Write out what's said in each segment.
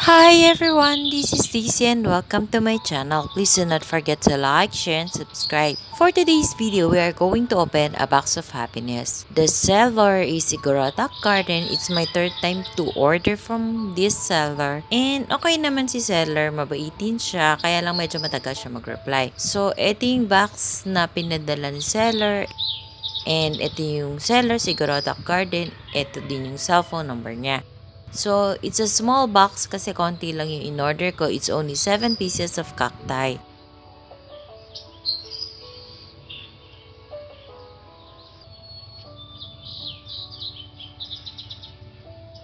Hi everyone, this is Daisy and welcome to my channel. Please do not forget to like, share, and subscribe. For today's video, we are going to open a box of happiness. The seller is Igorota Garden. It's my third time to order from this seller. And okay naman si seller, mabaitin siya, kaya lang medyo matagal siya mag-reply. So, ito yung box na pinadala ni seller. And ito yung seller, Igorota Garden. Ito din yung cellphone number niya. So, it's a small box kasi konti lang yung in-order ko. It's only 7 pieces of cacti.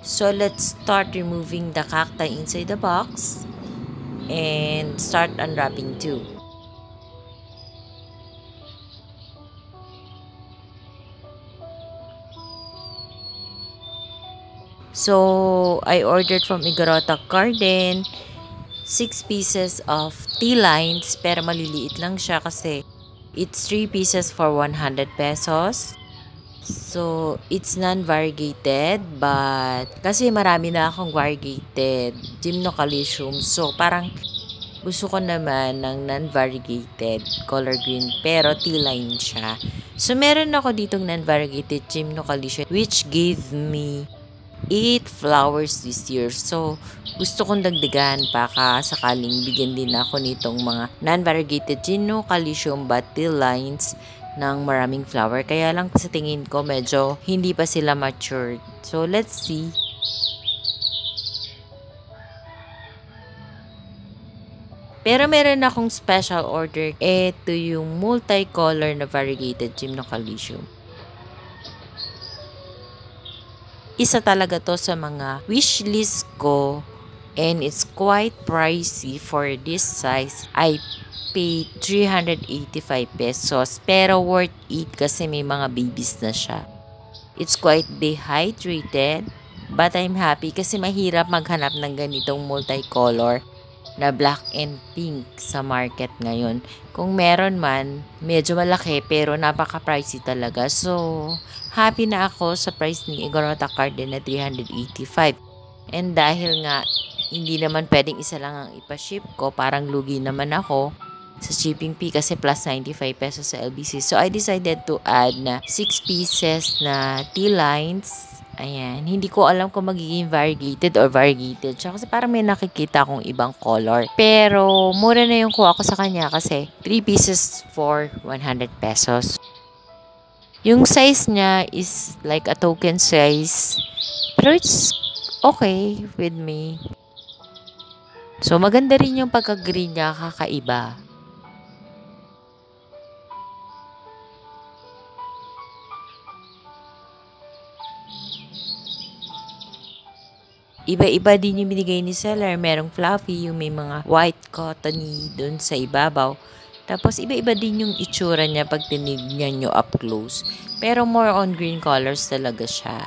So, let's start removing the cacti inside the box and start unwrapping too. So, I ordered from Igorota Garden 6 pieces of tea lines pero maliliit lang siya kasi it's 3 pieces for 100 pesos. So, it's non-variegated but kasi marami na akong variegated gymnocalcium. So, parang gusto ko naman ng non-variegated color green pero tea line siya. So, meron ako ditong non-variegated gymnocalcium which gave me 8 flowers this year. So, gusto kong dagdagan pa sakaling bigyan din ako nitong mga non-variegated gymnocalcium but tea lines ng maraming flower. Kaya lang sa tingin ko medyo hindi pa sila matured. So, let's see. Pero meron akong special order. Ito yung multicolor na variegated gymnocalcium. Isa talaga to sa mga wish list ko and it's quite pricey for this size. I paid 385 pesos pero worth it kasi may mga babies na siya. It's quite dehydrated but I'm happy kasi mahirap maghanap ng ganitong multicolor na black and pink sa market ngayon. Kung meron man, medyo malaki pero napaka-pricey talaga. So, happy na ako sa price ni Igorota Garden na 385. And dahil nga, hindi naman pwedeng isa lang ang ipaship ko, parang lugi naman ako sa shipping fee kasi plus 95 pesos sa LBC. So, I decided to add na 6 pieces na tea lines. Ayan, hindi ko alam kung magiging variegated or variegated siya kasi parang may nakikita akong ibang color. Pero, mura na yung kuha ko sa kanya kasi 3 pieces for 100 pesos. Yung size niya is like a token size. Pero it's okay with me. So, maganda rin yung pagka-green niya, kakaiba. Iba-iba din yung binigay ni seller. Merong fluffy, yung may mga white cottony dun sa ibabaw. Tapos, iba-iba din yung itsura niya pag tinignan nyo up close. Pero more on green colors talaga siya.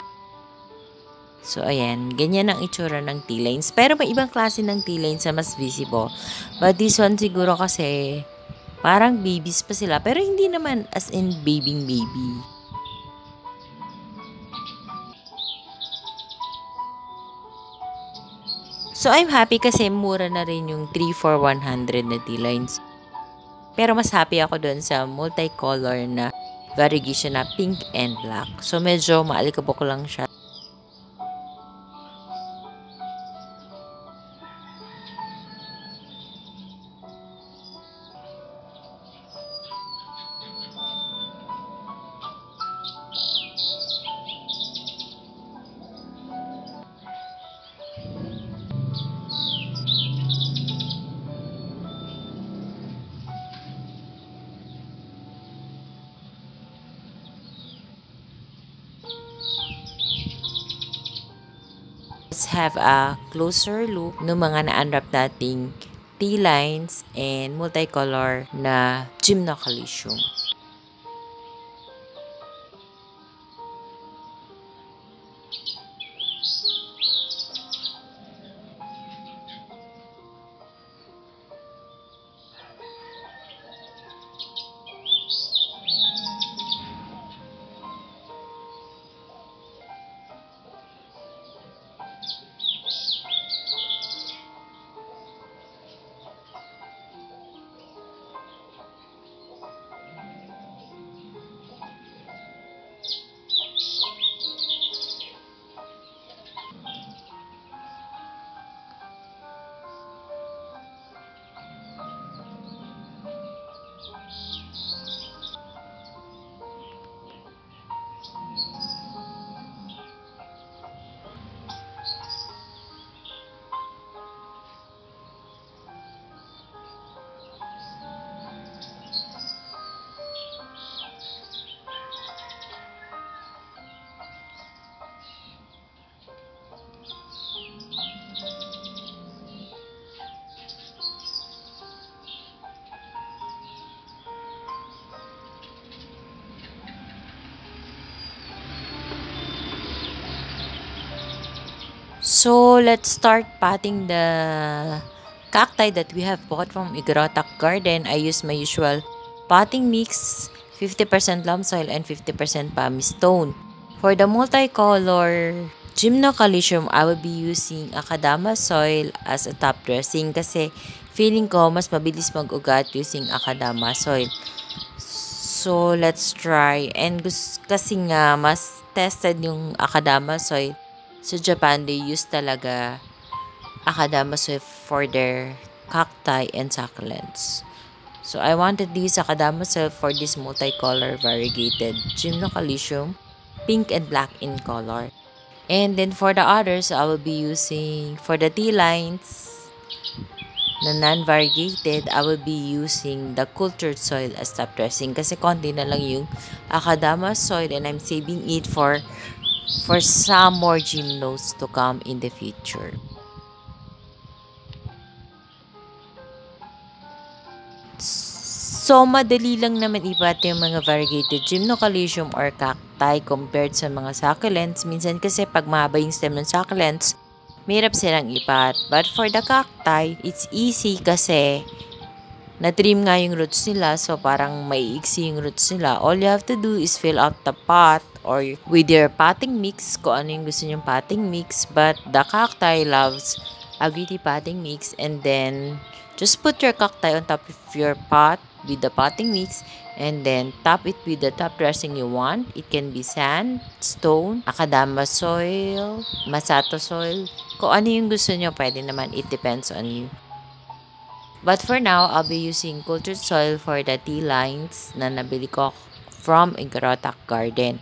So, ayan. Ganyan ang itsura ng tea lines. Pero may ibang klase ng tea lines na mas visible. But this one siguro kasi parang babies pa sila. Pero hindi naman as in baby. So, I'm happy kasi mura na rin yung 3 for 100 na tea lines. Pero mas happy ako doon sa multicolor na variegation na pink and black. So, medyo maalikabok lang siya. Let's have a closer look ng mga na-unwrap nating tea lines and multicolor na gymnocalcium. So let's start potting the cacti that we have bought from Igorotak Garden. I use my usual potting mix, 50% loam soil and 50% pumice stone. For the multicolor gymnocalcium, I will be using Akadama soil as a top dressing kasi feeling ko mas mabilis mag-ugat using Akadama soil. So let's try. And kasi nga mas tested yung Akadama soil. Sa Japan, they use talaga Akadama soil for their cacti and succulents. So I wanted to use Akadama soil for this multicolor variegated gymnocalcium, pink and black in color. And then for the others, I will be using, for the tea lines na non-variegated, I will be using the cultured soil as top dressing kasi konti na lang yung Akadama soil and I'm saving it for some more gymnos to come in the future. So, madali lang naman ipati yung mga variegated gymnocalcium or cacti compared sa mga succulents. Minsan kasi pag mahaba yung stem ng succulents, mahirap silang ipat. But for the cacti, it's easy kasi na-trim nga yung roots nila. So, parang maiiksi yung roots nila. All you have to do is fill out the pot or with your potting mix, kung ano yung gusto nyong potting mix. But the cacti loves a gritty potting mix and then just put your cacti on top of your pot with the potting mix and then top it with the top dressing you want. It can be sand, stone, Akadama soil, Masato soil. Kung ano yung gusto nyo, pwede naman. It depends on you. But for now, I'll be using cultured soil for the tea lines na nabili ko from Igorotak Garden.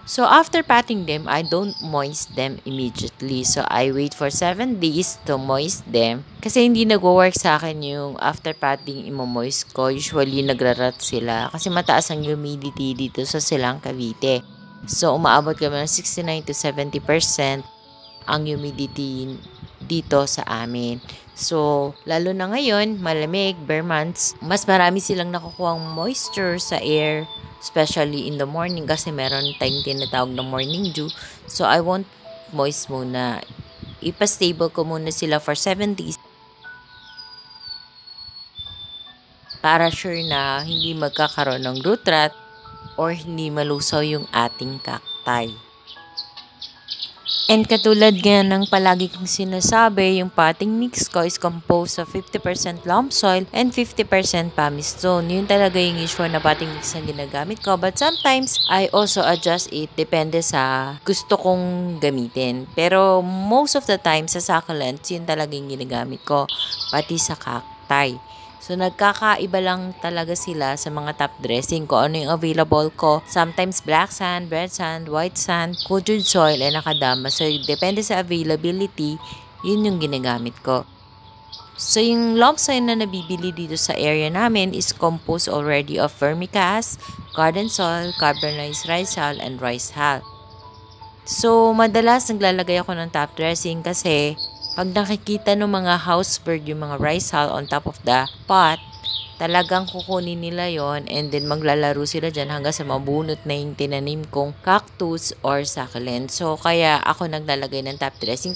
So, after patting them, I don't moist them immediately. So, I wait for 7 days to moist them. Kasi hindi nag-work sa akin yung after patting imo-moist ko. Usually, nagra-rot sila. Kasi mataas ang humidity dito sa Silang Cavite. So, umaabot kami ng 69 to 70% ang humidity dito sa amin. So, lalo na ngayon, malamig, bare months, mas marami silang nakukuhang moisture sa air. Especially in the morning kasi meron tayong tinatawag na morning dew. So, I won't moist muna. Ipa-stable ko muna sila for 7 days. Para sure na hindi magkakaroon ng root rot or hindi malusaw yung ating cacti. And katulad nga ng palagi kong sinasabi, yung potting mix ko is composed of 50% loam soil and 50% pumice stone. Yun talaga yung usual na potting mix na ginagamit ko. But sometimes, I also adjust it depende sa gusto kong gamitin. Pero most of the time, sa succulents, yun talaga yung ginagamit ko. Pati sa cacti. So, nagkakaiba lang talaga sila sa mga top dressing kung ano yung available ko. Sometimes black sand, red sand, white sand, cultured soil, and Akadama. So, depende sa availability, yun yung ginagamit ko. So, yung loam soil na nabibili dito sa area namin is composed already of vermicast, garden soil, carbonized rice hull, and rice hull. So, madalas naglalagay ako ng top dressing kasi pag nakikita ng mga house bird yung mga rice hull on top of the pot, talagang kukunin nila yon and then maglalaro sila dyan hanggang sa mabunot na yung tinanim kong cactus or succulent. So, kaya ako naglalagay ng top dressing.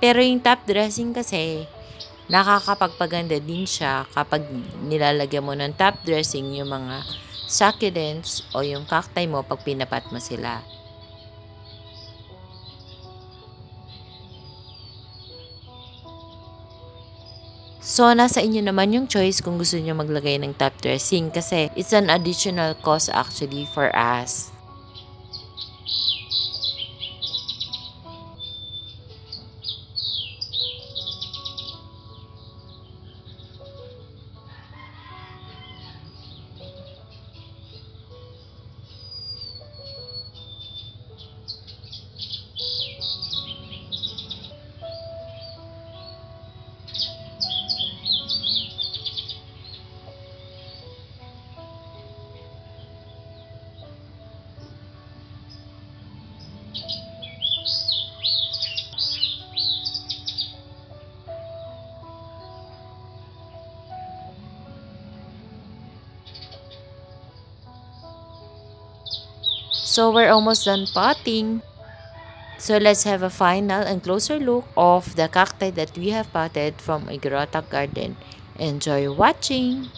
Pero yung top dressing kasi, nakakapagpaganda din siya kapag nilalagyan mo ng top dressing yung mga succulents o yung cacti mo pag pinapat mo sila. So, nasa inyo naman yung choice kung gusto nyo maglagay ng top dressing kasi it's an additional cost actually for us. So, we're almost done potting. So let's have a final and closer look of the cacti that we have potted from Igorota Garden. Enjoy watching!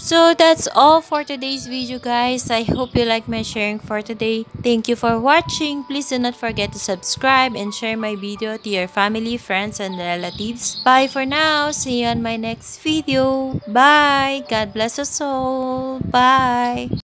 So that's all for today's video, guys. I hope you like my sharing for today. Thank you for watching. Please do not forget to subscribe and share my video to your family, friends, and relatives. Bye for now. See you on my next video. Bye. God bless us all. Bye.